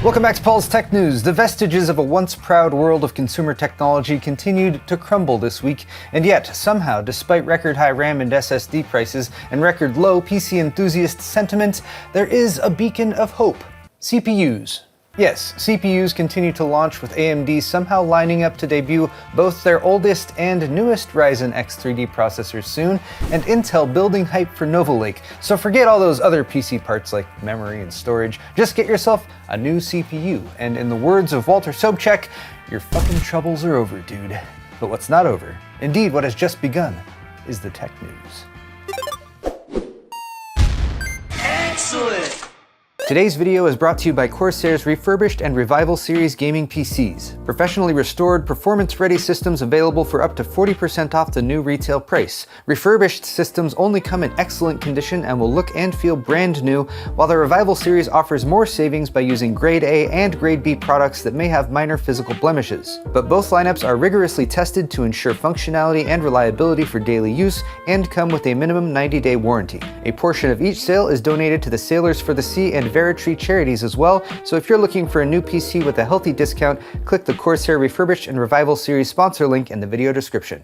Welcome back to Paul's Tech News. The vestiges of a once proud world of consumer technology continued to crumble this week, and yet, somehow, despite record high RAM and SSD prices and record low PC enthusiast sentiment, there is a beacon of hope. CPUs. Yes, CPUs continue to launch, with AMD somehow lining up to debut both their oldest and newest Ryzen X3D processors soon, and Intel building hype for Nova Lake. So forget all those other PC parts like memory and storage, just get yourself a new CPU, and in the words of Walter Sobchak, your fucking troubles are over, dude. But what's not over, indeed what has just begun, is the tech news. Excellent! Today's video is brought to you by Corsair's refurbished and Revival series gaming PCs. Professionally restored, performance-ready systems available for up to 40% off the new retail price. Refurbished systems only come in excellent condition and will look and feel brand new, while the Revival series offers more savings by using Grade A and Grade B products that may have minor physical blemishes. But both lineups are rigorously tested to ensure functionality and reliability for daily use, and come with a minimum 90-day warranty. A portion of each sale is donated to the Sailors for the Sea and Veritree charities as well, so if you're looking for a new PC with a healthy discount, click the Corsair Refurbished and Revival series sponsor link in the video description.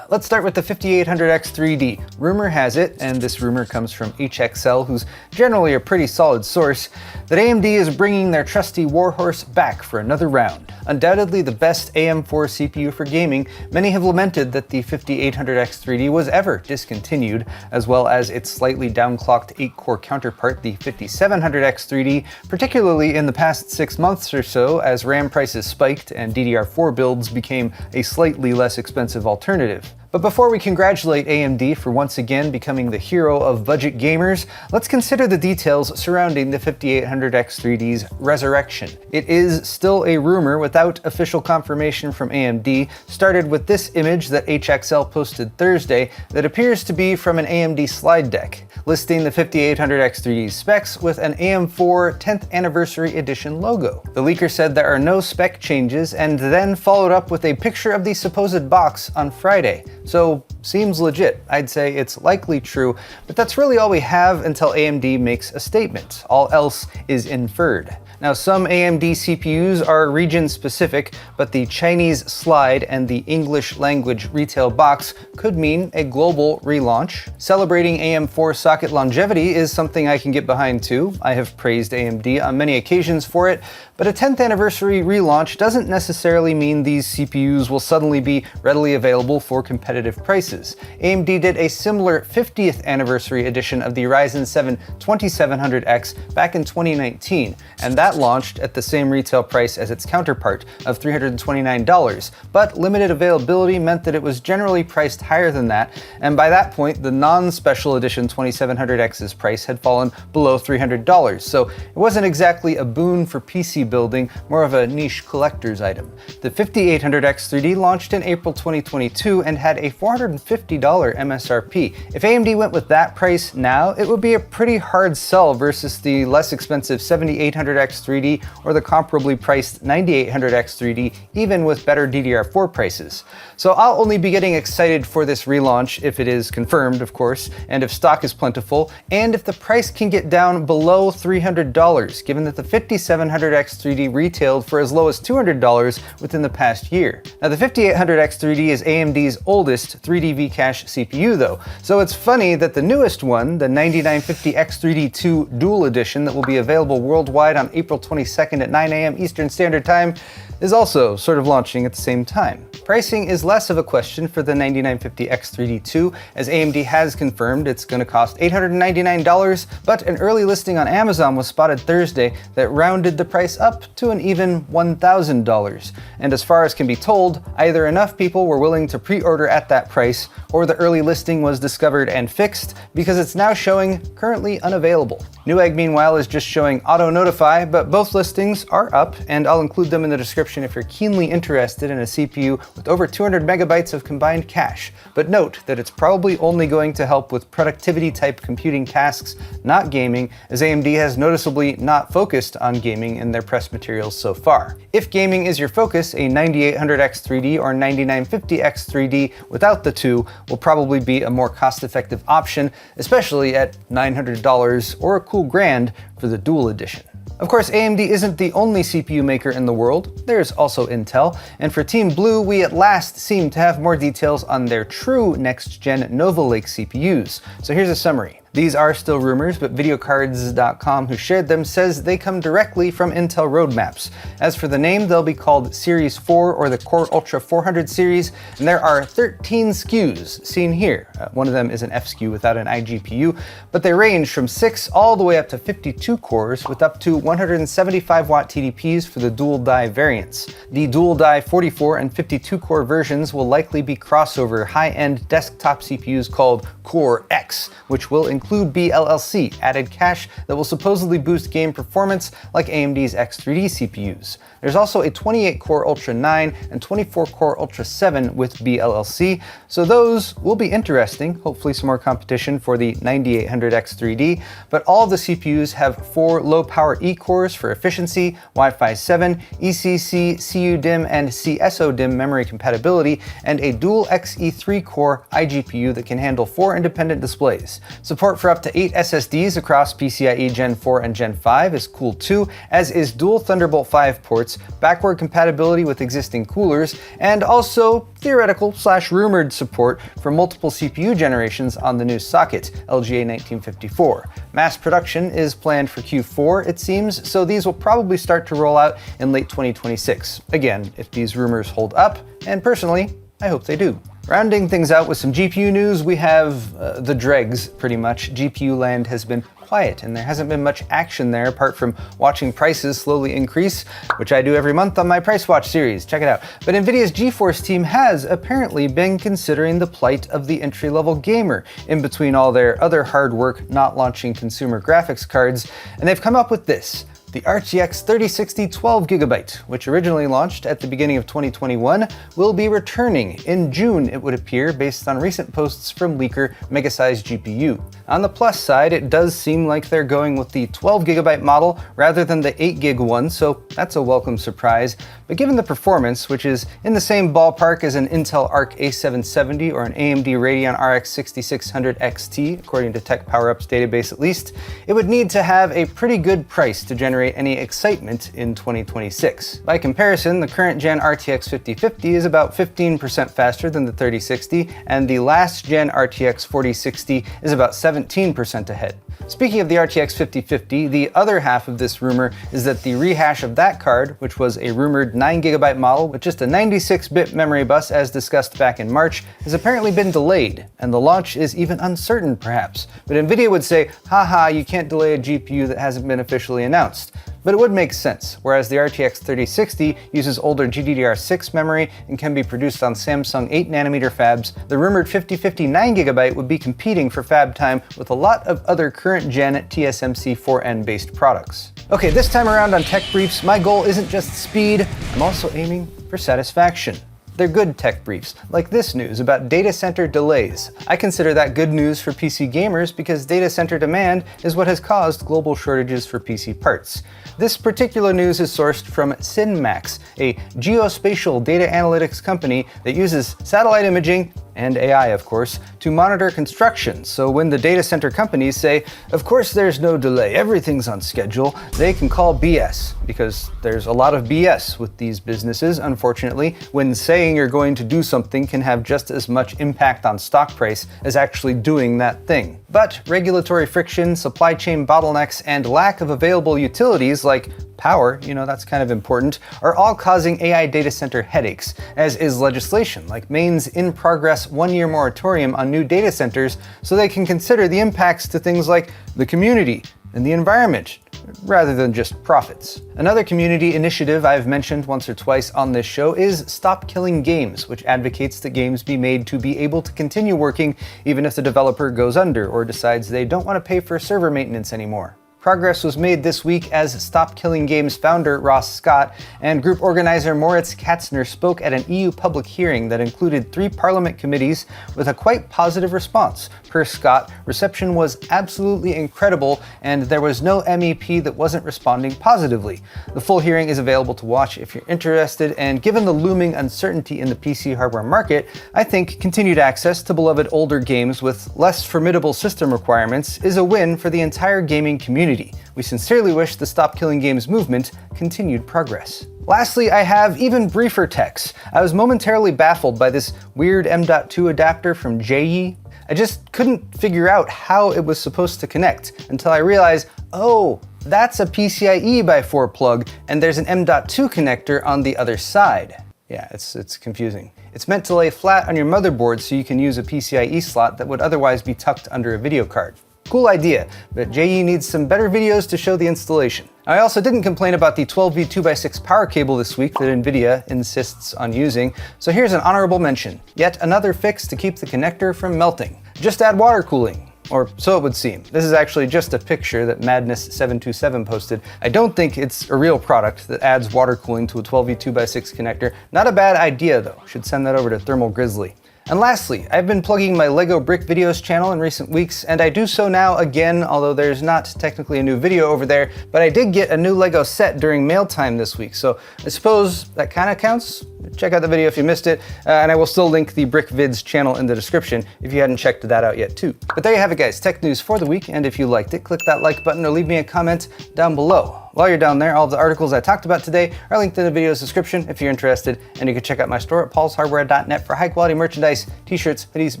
Let's start with the 5800X3D. Rumor has it, and this rumor comes from HXL, who's generally a pretty solid source, that AMD is bringing their trusty warhorse back for another round. Undoubtedly the best AM4 CPU for gaming, many have lamented that the 5800X3D was ever discontinued, as well as its slightly downclocked 8-core counterpart, the 5700X3D, particularly in the past 6 months or so as RAM prices spiked and DDR4 builds became a slightly less expensive alternative. But before we congratulate AMD for once again becoming the hero of budget gamers, let's consider the details surrounding the 5800X3D's resurrection. It is still a rumor without official confirmation from AMD, started with this image that HXL posted Thursday that appears to be from an AMD slide deck, listing the 5800X3D's specs with an AM4 10th Anniversary Edition logo. The leaker said there are no spec changes, and then followed up with a picture of the supposed box on Friday. So, seems legit. I'd say it's likely true, but that's really all we have until AMD makes a statement. All else is inferred. Now, some AMD CPUs are region-specific, but the Chinese slide and the English language retail box could mean a global relaunch. Celebrating AM4 socket longevity is something I can get behind too. I have praised AMD on many occasions for it, but a 10th anniversary relaunch doesn't necessarily mean these CPUs will suddenly be readily available for competitive prices. AMD did a similar 50th anniversary edition of the Ryzen 7 2700X back in 2019, and that launched at the same retail price as its counterpart of $329, but limited availability meant that it was generally priced higher than that, and by that point the non-special edition 2700X's price had fallen below $300, so it wasn't exactly a boon for PC building, more of a niche collector's item. The 5800X3D launched in April 2022 and had a $450 MSRP. If AMD went with that price now, it would be a pretty hard sell versus the less expensive 7800X3D or the comparably priced 9800X3D, even with better DDR4 prices. So I'll only be getting excited for this relaunch if it is confirmed, of course, and if stock is plentiful, and if the price can get down below $300, given that the 5700X3D retailed for as low as $200 within the past year. Now, the 5800X3D is AMD's oldest 3D V-Cache CPU though, so it's funny that the newest one, the 9950X3D2 Dual Edition that will be available worldwide on April 22nd at 9 AM Eastern Standard Time, is also sort of launching at the same time. Pricing is less of a question for the 9950X3D2, as AMD has confirmed it's going to cost $899, but an early listing on Amazon was spotted Thursday that rounded the price up to an even $1,000. And as far as can be told, either enough people were willing to pre-order at that price, or the early listing was discovered and fixed, because it's now showing currently unavailable. Newegg, meanwhile, is just showing auto notify, but both listings are up, and I'll include them in the description if you're keenly interested in a CPU with over 200 megabytes of combined cache. But note that it's probably only going to help with productivity-type computing tasks, not gaming, as AMD has noticeably not focused on gaming in their press materials so far. If gaming is your focus, a 9800X3D or 9950X3D without the two will probably be a more cost-effective option, especially at $900 or a cool grand for the Dual Edition. Of course, AMD isn't the only CPU maker in the world. There's also Intel, and for Team Blue, we at last seem to have more details on their true next-gen Nova Lake CPUs. So here's a summary. These are still rumors, but videocards.com, who shared them, says they come directly from Intel roadmaps. As for the name, they'll be called Series 4 or the Core Ultra 400 series, and there are 13 SKUs seen here. One of them is an F SKU without an iGPU, but they range from 6 all the way up to 52 cores with up to 175 watt TDPs for the dual die variants. The dual die 44 and 52 core versions will likely be crossover high-end desktop CPUs called Core X, which will include BLLC, added cache that will supposedly boost game performance like AMD's X3D CPUs. There's also a 28-core Ultra 9 and 24-core Ultra 7 with BLLC, so those will be interesting, hopefully some more competition for the 9800 X3D, but all of the CPUs have 4 low-power E-cores for efficiency, Wi-Fi 7, ECC, CUDIM, and CSODIM memory compatibility, and a dual Xe3-core iGPU that can handle 4 independent displays. Support for up to 8 SSDs across PCIe Gen 4 and Gen 5 is cool too, as is dual Thunderbolt 5 ports, backward compatibility with existing coolers, and also theoretical/rumored support for multiple CPU generations on the new socket, LGA 1954. Mass production is planned for Q4, it seems, so these will probably start to roll out in late 2026. Again, if these rumors hold up, and personally, I hope they do. Rounding things out with some GPU news, we have the dregs, pretty much. GPU land has been quiet, and there hasn't been much action there apart from watching prices slowly increase, which I do every month on my Price Watch series. Check it out. But NVIDIA's GeForce team has apparently been considering the plight of the entry-level gamer in between all their other hard work not launching consumer graphics cards, and they've come up with this. The RTX 3060 12GB, which originally launched at the beginning of 2021, will be returning in June, it would appear, based on recent posts from leaker Megasize GPU. On the plus side, it does seem like they're going with the 12GB model rather than the 8GB one, so that's a welcome surprise. But given the performance, which is in the same ballpark as an Intel Arc A770 or an AMD Radeon RX 6600 XT, according to Tech PowerUp's database at least, it would need to have a pretty good price to generate any excitement in 2026. By comparison, the current gen RTX 5050 is about 15% faster than the 3060, and the last gen RTX 4060 is about 17% ahead. Speaking of the RTX 5050, the other half of this rumor is that the rehash of that card, which was a rumored 9GB model with just a 96-bit memory bus as discussed back in March, has apparently been delayed, and the launch is even uncertain perhaps. But NVIDIA would say, haha, you can't delay a GPU that hasn't been officially announced. But it would make sense, whereas the RTX 3060 uses older GDDR6 memory and can be produced on Samsung 8nm fabs, the rumored 5050 9GB would be competing for fab time with a lot of other current-gen TSMC 4N based products. Okay, this time around on Tech Briefs, my goal isn't just speed, I'm also aiming for satisfaction. They're good tech briefs, like this news about data center delays. I consider that good news for PC gamers because data center demand is what has caused global shortages for PC parts. This particular news is sourced from Synmax, a geospatial data analytics company that uses satellite imaging and AI, of course, to monitor construction. So when the data center companies say, of course there's no delay, everything's on schedule, they can call BS, because there's a lot of BS with these businesses, unfortunately, when saying you're going to do something can have just as much impact on stock price as actually doing that thing. But regulatory friction, supply chain bottlenecks, and lack of available utilities like power, that's kind of important, are all causing AI data center headaches, as is legislation like Maine's in-progress one-year moratorium on new data centers so they can consider the impacts to things like the community and the environment, rather than just profits. Another community initiative I've mentioned once or twice on this show is Stop Killing Games, which advocates that games be made to be able to continue working even if the developer goes under or decides they don't want to pay for server maintenance anymore. Progress was made this week as Stop Killing Games founder Ross Scott and group organizer Moritz Katzner spoke at an EU public hearing that included 3 parliament committees with a quite positive response. Per Scott, reception was absolutely incredible and there was no MEP that wasn't responding positively. The full hearing is available to watch if you're interested, and given the looming uncertainty in the PC hardware market, I think continued access to beloved older games with less formidable system requirements is a win for the entire gaming community. community. We sincerely wish the Stop Killing Games movement continued progress. Lastly, I have even briefer techs. I was momentarily baffled by this weird M.2 adapter from JEYI. I just couldn't figure out how it was supposed to connect until I realized, oh, that's a PCIe by 4 plug, and there's an M.2 connector on the other side. Yeah, it's confusing. It's meant to lay flat on your motherboard so you can use a PCIe slot that would otherwise be tucked under a video card. Cool idea, but JEYI needs some better videos to show the installation. I also didn't complain about the 12V 2x6 power cable this week that Nvidia insists on using, so here's an honorable mention. Yet another fix to keep the connector from melting. Just add water cooling. Or so it would seem. This is actually just a picture that Madness727 posted. I don't think it's a real product that adds water cooling to a 12V 2x6 connector. Not a bad idea though. Should send that over to Thermal Grizzly. And lastly, I've been plugging my LEGO Brick Videos channel in recent weeks, and I do so now again, although there's not technically a new video over there, but I did get a new LEGO set during mail time this week, so I suppose that kind of counts. Check out the video if you missed it, and I will still link the Brick Vids channel in the description if you hadn't checked that out yet too. But there you have it guys, tech news for the week, and if you liked it, click that like button or leave me a comment down below. While you're down there, all of the articles I talked about today are linked in the video's description if you're interested, and you can check out my store at paulshardware.net for high quality merchandise, t-shirts, hoodies,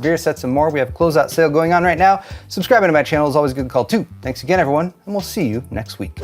beer sets, and more. We have a closeout sale going on right now. Subscribing to my channel is always a good call too. Thanks again everyone, and we'll see you next week.